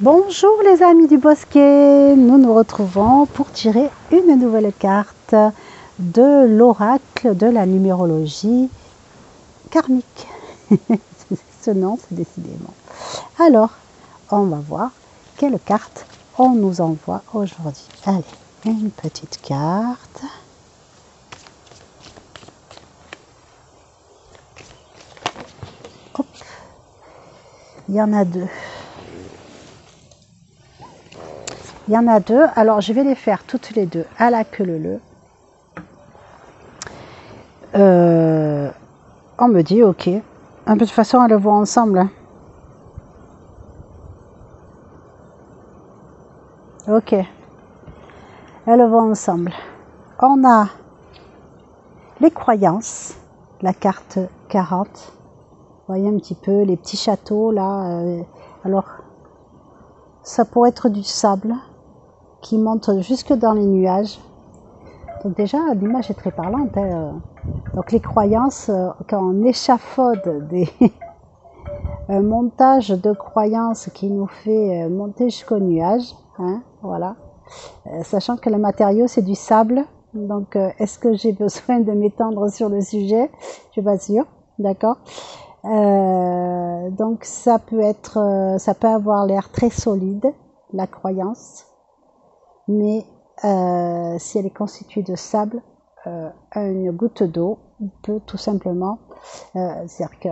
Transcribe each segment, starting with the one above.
Bonjour les amis du bosquet, nous nous retrouvons pour tirer une nouvelle carte de l'oracle de la numérologie karmique. Ce nom, c'est décidément. Alors, on va voir quelle carte on nous envoie aujourd'hui. Allez, une petite carte. Hop. Il y en a deux. Il y en a deux, alors je vais les faire toutes les deux à la queue leu. On me dit ok. De toute façon, elles vont ensemble. Hein. Ok. Elles vont ensemble. On a les croyances, la carte 40. Vous voyez un petit peu les petits châteaux là. Alors, ça pourrait être du sable qui monte jusque dans les nuages. Donc déjà, l'image est très parlante. Hein. Donc les croyances, quand on échafaude des un montage de croyances qui nous fait monter jusqu'au nuage, hein, voilà. Sachant que le matériau c'est du sable, donc est-ce que j'ai besoin de m'étendre sur le sujet? Je suis pas sûre, d'accord. Donc ça peut être, ça peut avoir l'air très solide, la croyance, mais si elle est constituée de sable, une goutte d'eau peut tout simplement, c'est-à-dire que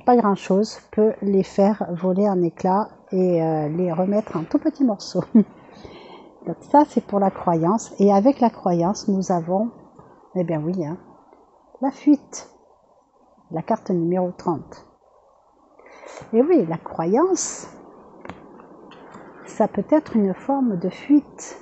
pas grand-chose peut les faire voler en éclats et les remettre en tout petits morceaux. Donc ça c'est pour la croyance, et avec la croyance nous avons, eh bien oui, hein, la fuite, la carte numéro 30. Et oui, la croyance, ça peut être une forme de fuite.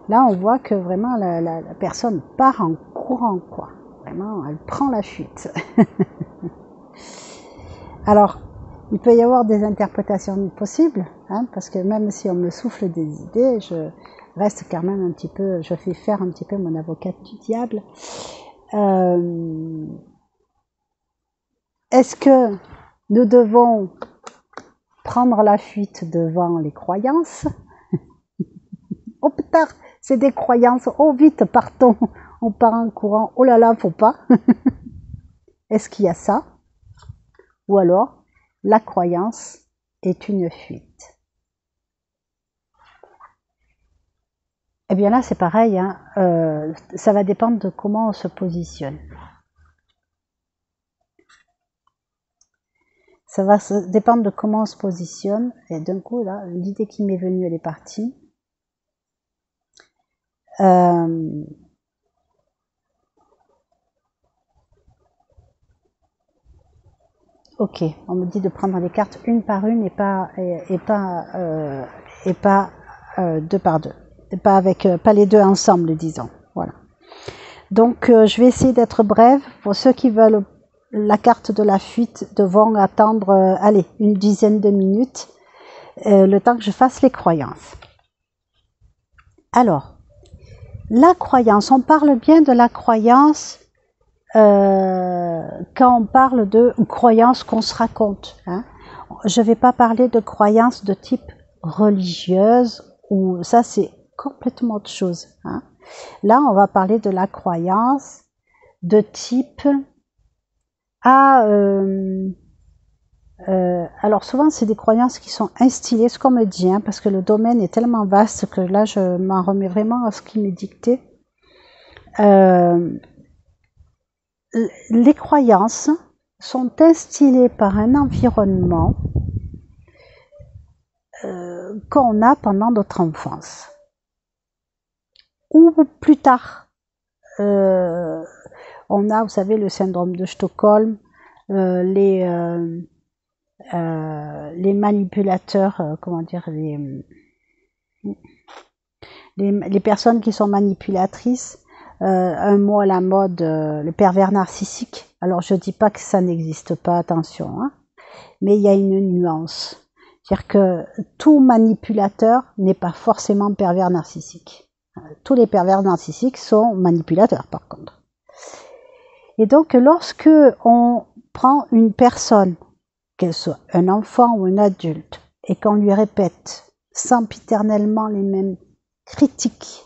Là, on voit que vraiment la personne part en courant, quoi. Vraiment, elle prend la fuite. Alors, il peut y avoir des interprétations possibles, hein, parce que même si on me souffle des idées, je reste quand même un petit peu, je fais faire un petit peu mon avocate du diable. Est-ce que nous devons prendre la fuite devant les croyances? Oh putain, c'est des croyances, oh vite, partons, on part en courant, oh là là, faut pas. Est-ce qu'il y a ça? Ou alors, la croyance est une fuite? Eh bien là, c'est pareil, hein, ça va dépendre de comment on se positionne. Ça va dépendre de comment on se positionne, et d'un coup, là, l'idée qui m'est venue, elle est partie. Ok, on me dit de prendre les cartes une par une et pas deux par deux, et pas avec pas les deux ensemble, disons. Voilà. Donc je vais essayer d'être brève. Pour ceux qui veulent la carte de la fuite, devront attendre allez, une dizaine de minutes, le temps que je fasse les croyances. Alors, la croyance, on parle bien de la croyance quand on parle de croyances qu'on se raconte. Hein. Je ne vais pas parler de croyances de type religieuse, ou ça c'est complètement autre chose. Hein. Là, on va parler de la croyance de type alors souvent c'est des croyances qui sont instillées, ce qu'on me dit, hein, parce que le domaine est tellement vaste que là je m'en remets vraiment à ce qui m'est dicté. Les croyances sont instillées par un environnement qu'on a pendant notre enfance. Ou plus tard, on a, vous savez, le syndrome de Stockholm, les manipulateurs, comment dire, les personnes qui sont manipulatrices, un mot à la mode, le pervers narcissique. Alors je dis pas que ça n'existe pas, attention, hein, mais il y a une nuance. C'est-à-dire que tout manipulateur n'est pas forcément pervers narcissique. Tous les pervers narcissiques sont manipulateurs par contre. Et donc, lorsque on prend une personne, qu'elle soit un enfant ou un adulte, et qu'on lui répète sempiternellement les mêmes critiques,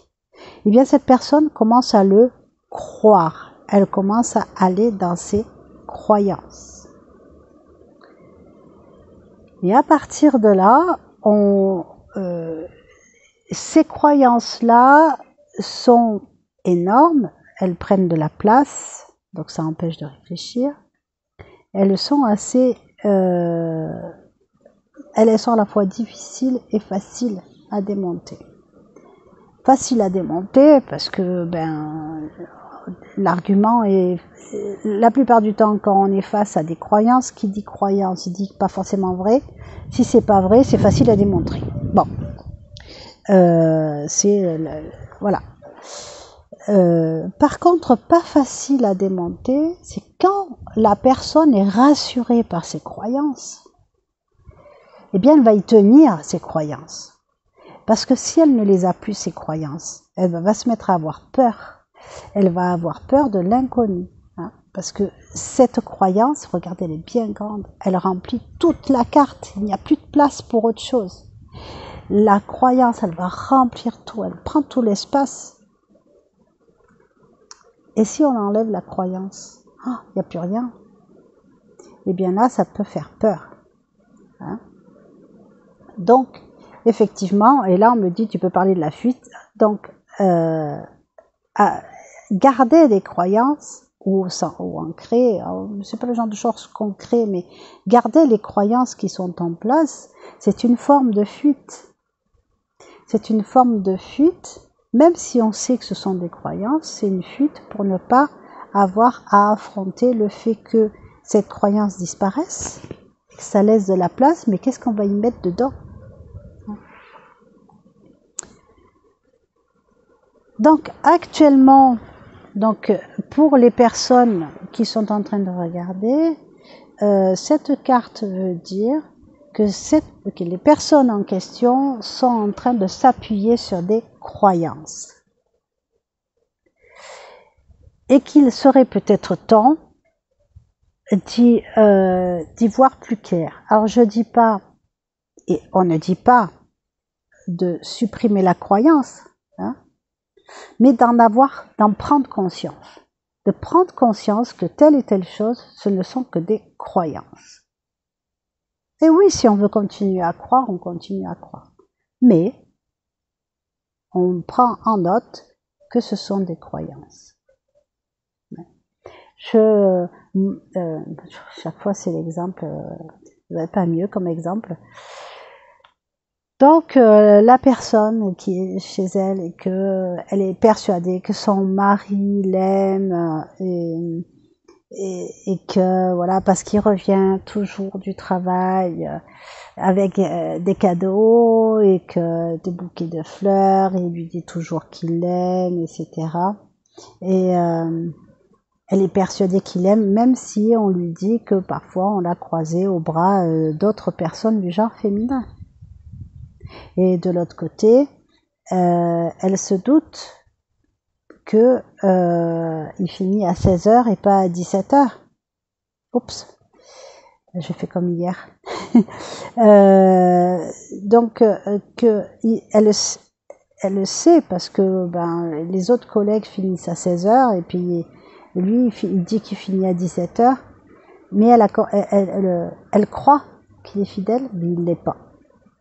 eh bien cette personne commence à le croire. Elle commence à aller dans ses croyances. Et à partir de là, ces croyances-là sont énormes, elles prennent de la place, donc ça empêche de réfléchir. Elles sont elles sont à la fois difficiles et faciles à démonter. Facile à démonter parce que l'argument est, la plupart du temps quand on est face à des croyances, qui dit croyance dit pas forcément vrai. Si c'est pas vrai, c'est facile à démontrer. Bon, voilà. Par contre, pas facile à démonter, c'est quand la personne est rassurée par ses croyances. Eh bien, elle va y tenir ses croyances. Parce que si elle ne les a plus, ses croyances, elle va se mettre à avoir peur. Elle va avoir peur de l'inconnu. Hein, parce que cette croyance, regardez, elle est bien grande. Elle remplit toute la carte. Il n'y a plus de place pour autre chose. La croyance, elle va remplir tout. Elle prend tout l'espace. Et si on enlève la croyance, il n'y a plus rien. Eh bien là, ça peut faire peur. Hein. Donc, effectivement, et là on me dit tu peux parler de la fuite, donc garder des croyances ou ancrer, c'est pas le genre de choses qu'on crée, mais garder les croyances qui sont en place, c'est une forme de fuite. C'est une forme de fuite, même si on sait que ce sont des croyances, c'est une fuite pour ne pas avoir à affronter le fait que cette croyance disparaisse, que ça laisse de la place, mais qu'est-ce qu'on va y mettre dedans ? Donc actuellement, pour les personnes qui sont en train de regarder, cette carte veut dire que les personnes en question sont en train de s'appuyer sur des croyances. Et qu'il serait peut-être temps d'y voir plus clair. Alors je dis pas, et on ne dit pas de supprimer la croyance, hein, mais d'en prendre conscience. De prendre conscience que telle et telle chose, ce ne sont que des croyances. Et oui, si on veut continuer à croire, on continue à croire. Mais on prend en note que ce sont des croyances. Chaque fois c'est l'exemple, vous n'avez pas mieux comme exemple. Donc la personne qui est chez elle et que elle est persuadée que son mari l'aime et que voilà, parce qu'il revient toujours du travail avec des cadeaux et que des bouquets de fleurs, et il lui dit toujours qu'il l'aime, etc. Et elle est persuadée qu'il aime, même si on lui dit que parfois on l'a croisé au bras d'autres personnes du genre féminin. Et de l'autre côté, elle se doute que il finit à 16h et pas à 17h. Oups, j'ai fait comme hier. Donc, elle le sait parce que les autres collègues finissent à 16h et puis lui, il dit qu'il finit à 17h, mais elle croit qu'il est fidèle, mais il ne l'est pas.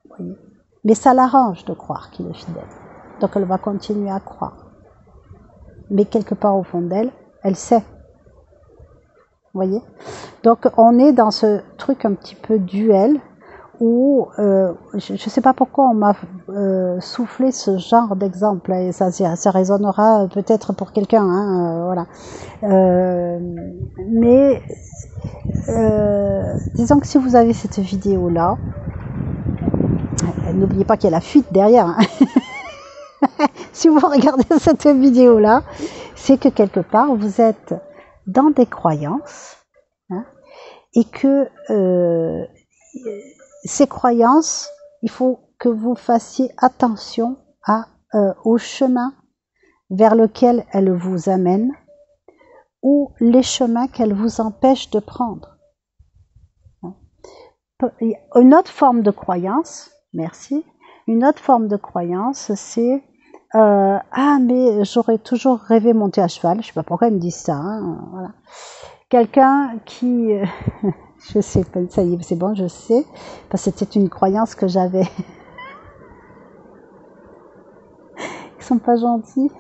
Vous voyez, mais ça l'arrange de croire qu'il est fidèle. Donc elle va continuer à croire. Mais quelque part au fond d'elle, elle sait. Vous voyez ? Donc on est dans ce truc un petit peu duel où je ne sais pas pourquoi on m'a soufflé ce genre d'exemple, et ça résonnera peut-être pour quelqu'un, hein, voilà. Mais disons que si vous avez cette vidéo là, n'oubliez pas qu'il y a la fuite derrière, hein. Si vous regardez cette vidéo là, c'est que quelque part vous êtes dans des croyances, hein, et que ces croyances, il faut que vous fassiez attention au chemin vers lequel elles vous amènent, ou les chemins qu'elle vous empêche de prendre. Une autre forme de croyance, merci, une autre forme de croyance, c'est ah, mais j'aurais toujours rêvé monter à cheval. Je sais pas pourquoi ils me disent ça. Hein, voilà. Quelqu'un qui, je sais pas, ça y est, c'est bon, je sais, parce que c'était une croyance que j'avais. Ils sont pas gentils.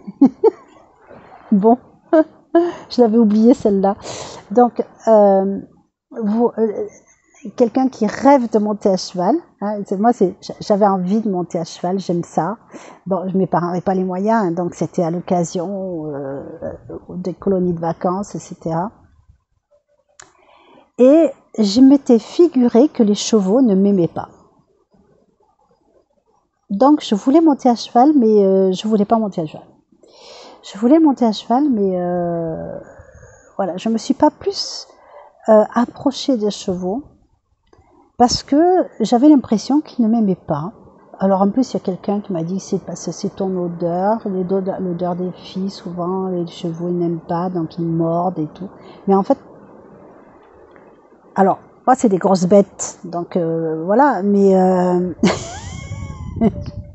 Bon, je l'avais oublié celle-là. Donc, quelqu'un qui rêve de monter à cheval, hein, moi j'avais envie de monter à cheval, j'aime ça. Bon, mes parents n'avaient pas les moyens, hein, donc c'était à l'occasion des colonies de vacances, etc. Et je m'étais figuré que les chevaux ne m'aimaient pas. Donc je voulais monter à cheval, mais je voulais pas monter à cheval. Je voulais monter à cheval, mais voilà, je me suis pas plus approchée des chevaux. Parce que j'avais l'impression qu'ils ne m'aimaient pas. Alors en plus, il y a quelqu'un qui m'a dit c'est parce que c'est ton odeur, l'odeur des filles, souvent les chevaux ils n'aiment pas, donc ils mordent et tout. Mais en fait, alors moi c'est des grosses bêtes, donc voilà, mais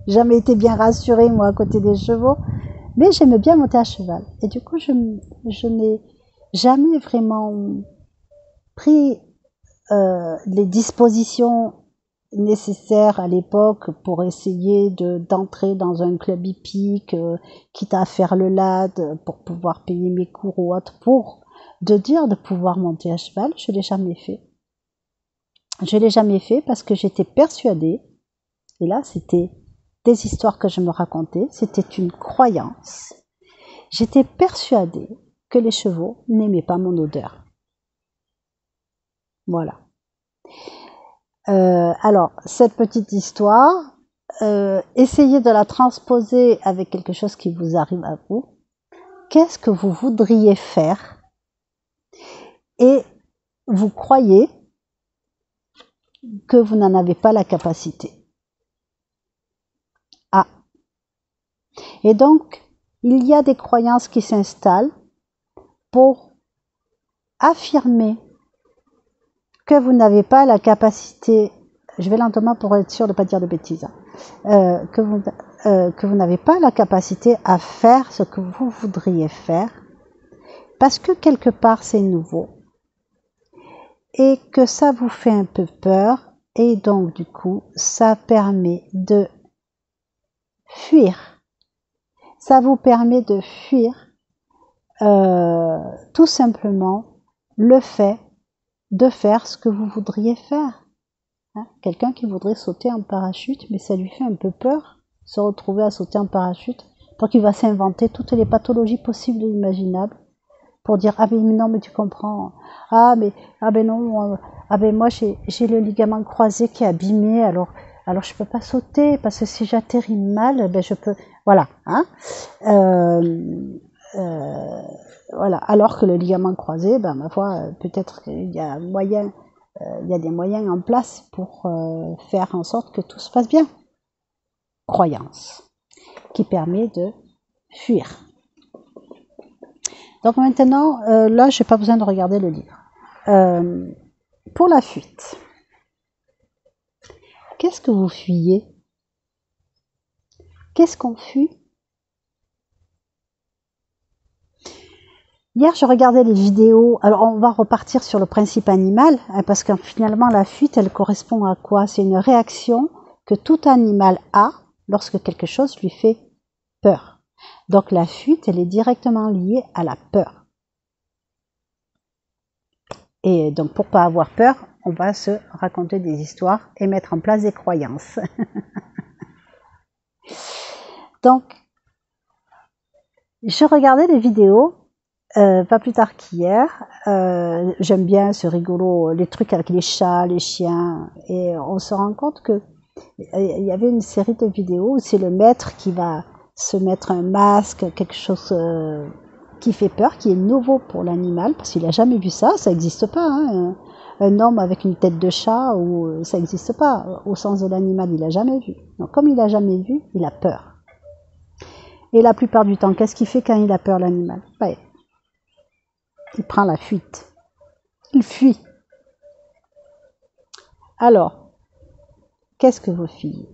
jamais été bien rassurée moi à côté des chevaux, mais j'aimais bien monter à cheval. Et du coup, je n'ai jamais vraiment pris les dispositions nécessaires à l'époque pour essayer d'entrer dans un club hippique, quitte à faire le LAD pour pouvoir payer mes cours ou autre, pour de pouvoir monter à cheval, je l'ai jamais fait. Je l'ai jamais fait parce que j'étais persuadée, et là c'était des histoires que je me racontais, c'était une croyance. J'étais persuadée que les chevaux n'aimaient pas mon odeur. Voilà. Alors, cette petite histoire, essayez de la transposer avec quelque chose qui vous arrive à vous. Qu'est-ce que vous voudriez faire? Et vous croyez que vous n'en avez pas la capacité. Ah. Et donc, il y a des croyances qui s'installent pour affirmer que vous n'avez pas la capacité, je vais lentement pour être sûr de ne pas dire de bêtises, que vous n'avez pas la capacité à faire ce que vous voudriez faire, parce que quelque part c'est nouveau, et que ça vous fait un peu peur, et donc du coup ça permet de fuir. Ça vous permet de fuir tout simplement le fait de faire ce que vous voudriez faire. Hein, quelqu'un qui voudrait sauter en parachute, mais ça lui fait un peu peur, se retrouver à sauter en parachute, donc il va s'inventer toutes les pathologies possibles et imaginables pour dire ah ben non mais tu comprends, ah ben non, ah ben moi j'ai le ligament croisé qui est abîmé, alors je peux pas sauter parce que si j'atterris mal, ben je peux, voilà, hein, voilà, alors que le ligament croisé, ben ma foi, peut-être qu'il y a moyen, il y a des moyens en place pour faire en sorte que tout se passe bien. Croyance qui permet de fuir. Donc maintenant, là, je n'ai pas besoin de regarder le livre. Pour la fuite, qu'est-ce que vous fuyez? Qu'est-ce qu'on fuit? Hier, je regardais les vidéos. Alors, on va repartir sur le principe animal, hein, parce que finalement, la fuite, elle correspond à quoi? C'est une réaction que tout animal a lorsque quelque chose lui fait peur. Donc, la fuite, elle est directement liée à la peur. Et donc, pour pas avoir peur, on va se raconter des histoires et mettre en place des croyances. Donc, je regardais des vidéos. Pas plus tard qu'hier, j'aime bien ce rigolo, les trucs avec les chats, les chiens, et on se rend compte que il y avait une série de vidéos où c'est le maître qui va se mettre un masque, quelque chose qui fait peur, qui est nouveau pour l'animal, parce qu'il n'a jamais vu ça, ça n'existe pas, hein, un homme avec une tête de chat, ou ça n'existe pas, au sens de l'animal, il n'a jamais vu. Donc comme il n'a jamais vu, il a peur. Et la plupart du temps, qu'est-ce qu'il fait quand il a peur, l'animal? Ouais. il prend la fuite. Il fuit. Alors, qu'est-ce que vous fuyez?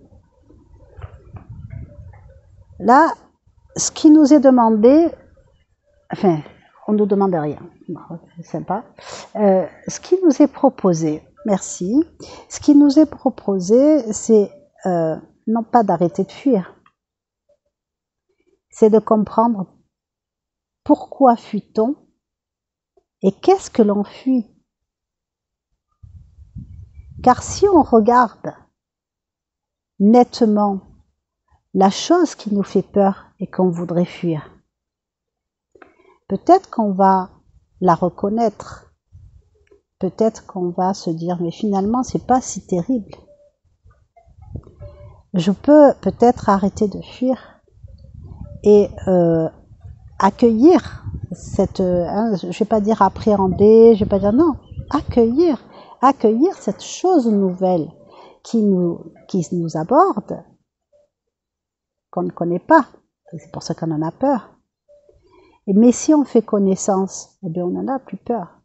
Là, ce qui nous est demandé, enfin, on ne nous demande rien, c'est sympa. Ce qui nous est proposé, merci, ce qui nous est proposé, c'est non pas d'arrêter de fuir, c'est de comprendre pourquoi fuit-on et qu'est-ce que l'on fuit. Car si on regarde nettement la chose qui nous fait peur et qu'on voudrait fuir, peut-être qu'on va la reconnaître, peut-être qu'on va se dire mais finalement c'est pas si terrible. Je peux peut-être arrêter de fuir et accueillir cette, je vais pas dire appréhender, je vais pas dire non, accueillir cette chose nouvelle qui nous aborde, qu'on ne connaît pas, c'est pour ça qu'on en a peur. Mais si on fait connaissance, eh bien on n'en a plus peur.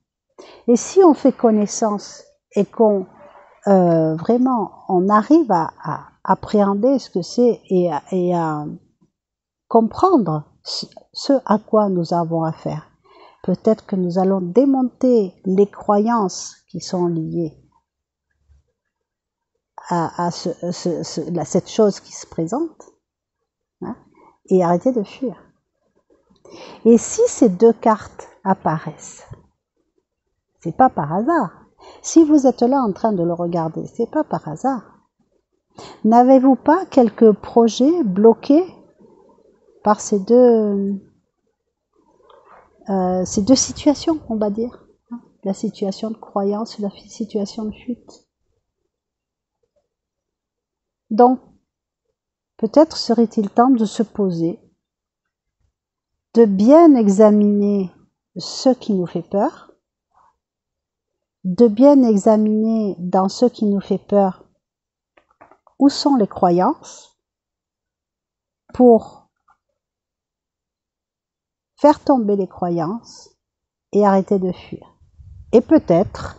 Et si on fait connaissance et qu'on vraiment on arrive à appréhender ce que c'est et à comprendre ce à quoi nous avons affaire, peut-être que nous allons démonter les croyances qui sont liées à cette chose qui se présente, hein, et arrêter de fuir. Et si ces deux cartes apparaissent, c'est pas par hasard. Si vous êtes là en train de le regarder, c'est pas par hasard. N'avez-vous pas quelques projets bloqués par ces deux situations, on va dire, la situation de croyance et la situation de fuite? Donc, peut-être serait-il temps de se poser, de bien examiner ce qui nous fait peur, de bien examiner dans ce qui nous fait peur où sont les croyances pour faire tomber les croyances et arrêter de fuir. Et peut-être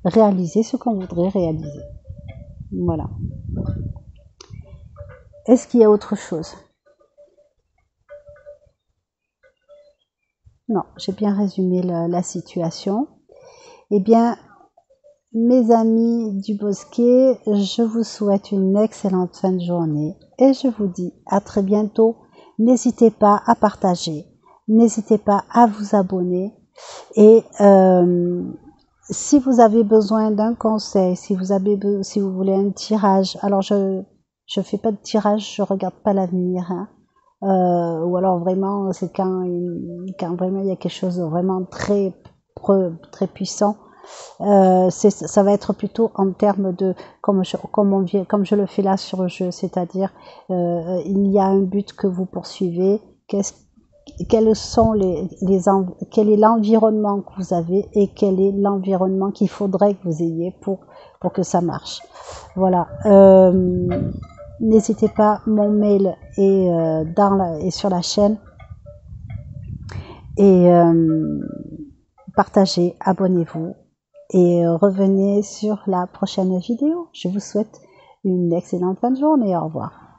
réaliser ce qu'on voudrait réaliser. Voilà. Est-ce qu'il y a autre chose? Non, j'ai bien résumé la situation. Eh bien, mes amis du Bosquet, je vous souhaite une excellente fin de journée et je vous dis à très bientôt. N'hésitez pas à partager, n'hésitez pas à vous abonner et si vous avez besoin d'un conseil, si vous voulez un tirage, alors je fais pas de tirage, je regarde pas l'avenir, hein. Ou alors vraiment c'est quand vraiment il y a quelque chose de vraiment très puissant. Ça va être plutôt en termes de comme je le fais là sur le jeu, c'est-à-dire il y a un but que vous poursuivez, quel est l'environnement que vous avez et quel est l'environnement qu'il faudrait que vous ayez pour que ça marche. Voilà. N'hésitez pas, mon mail est sur la chaîne et partagez, abonnez-vous et revenez sur la prochaine vidéo. Je vous souhaite une excellente fin de journée. Au revoir.